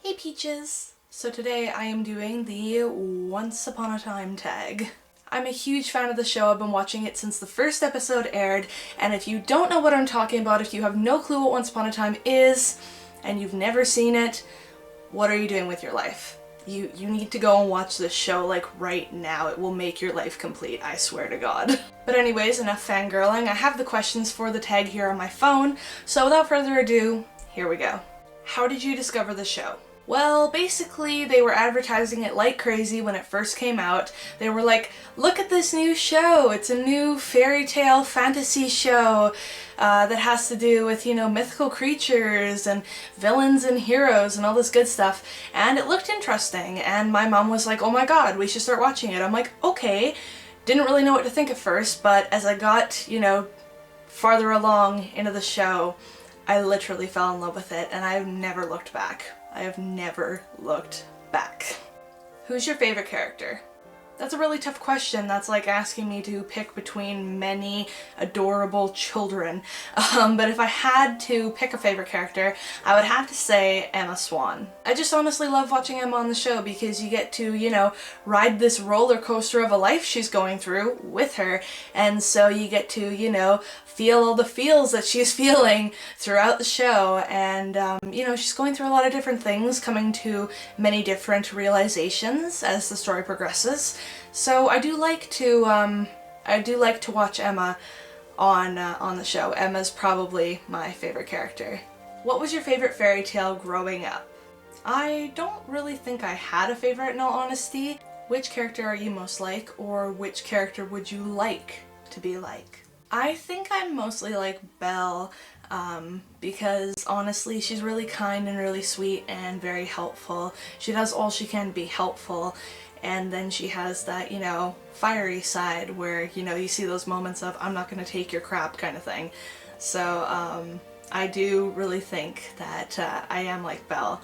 Hey Peaches! So today I am doing the Once Upon a Time tag. I'm a huge fan of the show. I've been watching it since the first episode aired, and if you don't know what I'm talking about, if you have no clue what Once Upon a Time is, and you've never seen it, what are you doing with your life? You need to go and watch this show, like, right now. It will make your life complete, I swear to God. But anyways, enough fangirling. I have the questions for the tag here on my phone, so without further ado, here we go. How did you discover the show? Well, basically, they were advertising it like crazy when it first came out. They were like, look at this new show! It's a new fairy tale fantasy show that has to do with, you know, mythical creatures and villains and heroes and all this good stuff. And it looked interesting, and my mom was like, oh my god, we should start watching it. I'm like, okay. Didn't really know what to think at first, but as I got, you know, farther along into the show, I literally fell in love with it, and I've never looked back. I have never looked back. Who's your favorite character? That's a really tough question. That's like asking me to pick between many adorable children. But if I had to pick a favorite character, I would have to say Emma Swan. I just honestly love watching Emma on the show because you get to, you know, ride this roller coaster of a life she's going through with her. And so you get to, you know, feel all the feels that she's feeling throughout the show. And, you know, she's going through a lot of different things, coming to many different realizations as the story progresses. So I do like to watch Emma on the show. Emma's probably my favorite character. What was your favorite fairy tale growing up? I don't really think I had a favorite, in all honesty. Which character are you most like, or which character would you like to be like? I think I'm mostly like Belle, because honestly she's really kind and really sweet and very helpful. She does all she can to be helpful, and then she has that, you know, fiery side where, you know, you see those moments of I'm not gonna take your crap kind of thing. So I do really think that I am like Belle.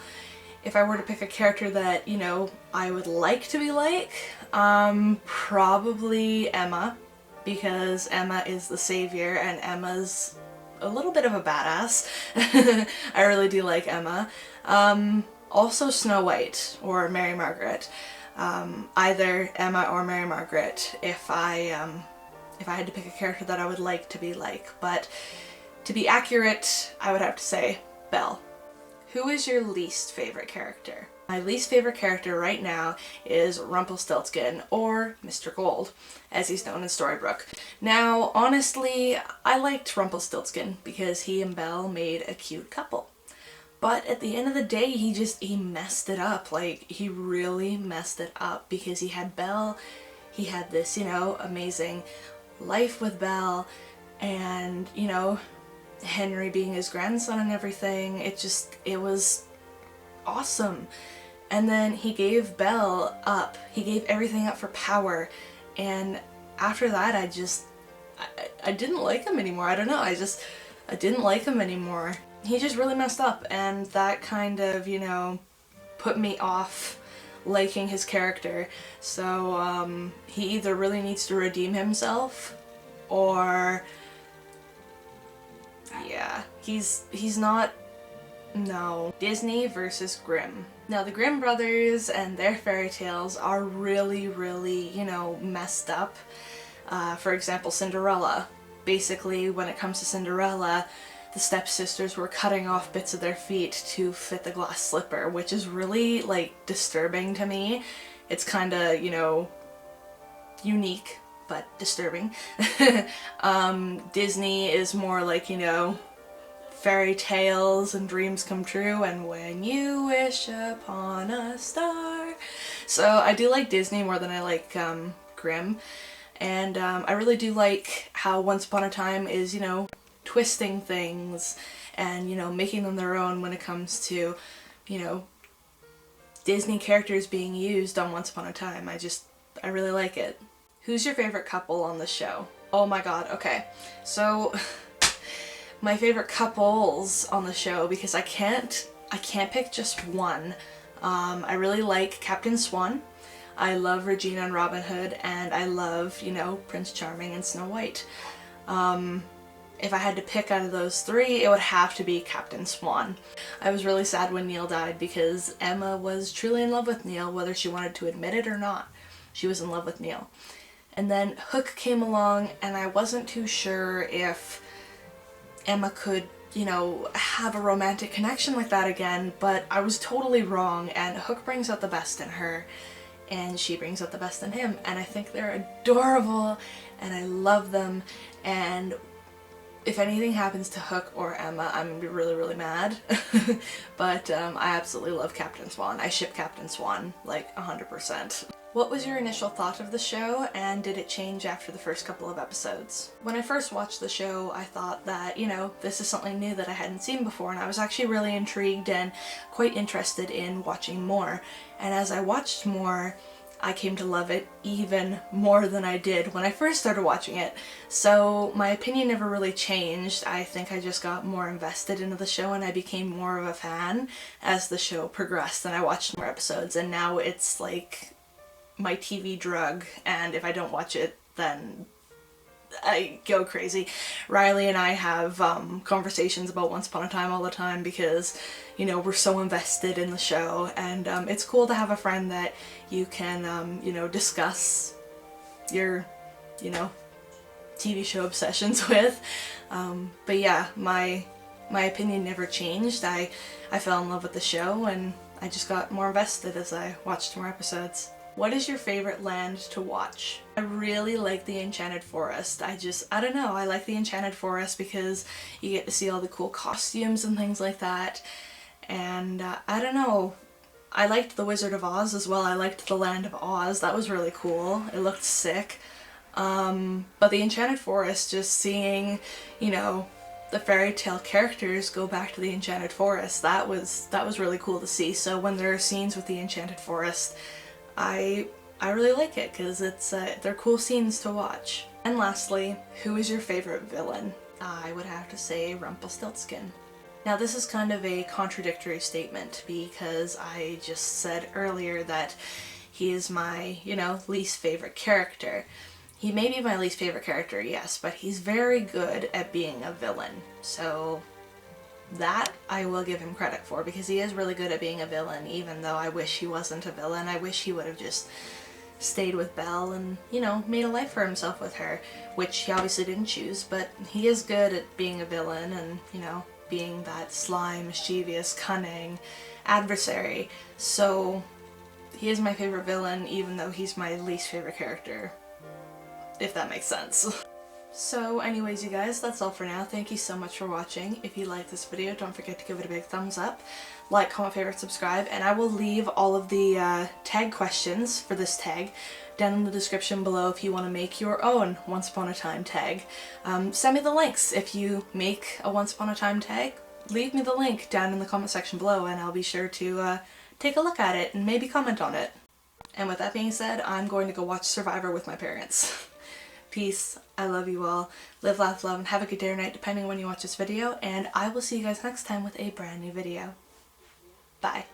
If I were to pick a character that, you know, I would like to be like, probably Emma, because Emma is the savior and Emma's a little bit of a badass. I really do like Emma. Also Snow White or Mary Margaret. Either Emma or Mary Margaret if I had to pick a character that I would like to be like. But to be accurate, I would have to say Belle. Who is your least favorite character? My least favorite character right now is Rumpelstiltskin, or Mr. Gold, as he's known in Storybrooke. Now, honestly, I liked Rumpelstiltskin because he and Belle made a cute couple. But at the end of the day, he messed it up. Like, he really messed it up because he had Belle, he had this, you know, amazing life with Belle, and, you know, Henry being his grandson and everything. It was awesome. And then he gave Belle up. He gave everything up for power. And after that, I didn't like him anymore. I don't know. I didn't like him anymore. He just really messed up, and that kind of, you know, put me off liking his character. So he either really needs to redeem himself, or yeah, he's not. No. Disney versus Grimm. Now, the Grimm brothers and their fairy tales are really, really, you know, messed up. For example, Cinderella. Basically, when it comes to Cinderella, the stepsisters were cutting off bits of their feet to fit the glass slipper, which is really, like, disturbing to me. It's kinda, you know, unique, but disturbing. Disney is more like, you know, fairy tales and dreams come true and when you wish upon a star. So I do like Disney more than I like Grimm. And I really do like how Once Upon a Time is, you know, twisting things and, you know, making them their own when it comes to, you know, Disney characters being used on Once Upon a Time. I really like it. Who's your favorite couple on the show? Oh my god, okay. So my favorite couples on the show, because I can't pick just one. I really like Captain Swan. I love Regina and Robin Hood, and I love, you know, Prince Charming and Snow White. if I had to pick out of those three, it would have to be Captain Swan. I was really sad when Neil died because Emma was truly in love with Neil, whether she wanted to admit it or not. She was in love with Neil. And then Hook came along, and I wasn't too sure if Emma could, you know, have a romantic connection like that again, but I was totally wrong, and Hook brings out the best in her, and she brings out the best in him, and I think they're adorable, and I love them, and if anything happens to Hook or Emma, I'm gonna be really, really mad. But I absolutely love Captain Swan. I ship Captain Swan, like 100%. What was your initial thought of the show, and did it change after the first couple of episodes? When I first watched the show, I thought that, you know, this is something new that I hadn't seen before, and I was actually really intrigued and quite interested in watching more. And as I watched more, I came to love it even more than I did when I first started watching it. So my opinion never really changed. I think I just got more invested into the show and I became more of a fan as the show progressed and I watched more episodes, and now it's like my TV drug, and if I don't watch it then I go crazy. Riley and I have conversations about Once Upon a Time all the time because, you know, we're so invested in the show, and it's cool to have a friend that you can, you know, discuss your, you know, TV show obsessions with. But yeah, my opinion never changed. I fell in love with the show and I just got more invested as I watched more episodes. What is your favorite land to watch? I really like the Enchanted Forest. I don't know, I like the Enchanted Forest because you get to see all the cool costumes and things like that. And I don't know, I liked the Wizard of Oz as well. I liked the Land of Oz. That was really cool. It looked sick. But the Enchanted Forest, just seeing, you know, the fairy tale characters go back to the Enchanted Forest, that was really cool to see. So when there are scenes with the Enchanted Forest, I really like it because they're cool scenes to watch. And lastly, who is your favorite villain? I would have to say Rumpelstiltskin. Now this is kind of a contradictory statement because I just said earlier that he is my, you know, least favorite character. He may be my least favorite character, yes, but he's very good at being a villain. So that I will give him credit for because he is really good at being a villain, even though I wish he wasn't a villain. I wish he would have just stayed with Belle and, you know, made a life for himself with her, which he obviously didn't choose, but he is good at being a villain and, you know, being that sly, mischievous, cunning adversary. So he is my favorite villain, even though he's my least favorite character, if that makes sense. So anyways, you guys, that's all for now. Thank you so much for watching. If you like this video, don't forget to give it a big thumbs up. Like, comment, favorite, subscribe, and I will leave all of the tag questions for this tag down in the description below if you want to make your own Once Upon a Time tag. Send me the links. If you make a Once Upon a Time tag, leave me the link down in the comment section below and I'll be sure to take a look at it and maybe comment on it. And with that being said, I'm going to go watch Survivor with my parents. Peace. I love you all. Live, laugh, love, and have a good day or night depending on when you watch this video, and I will see you guys next time with a brand new video. Bye.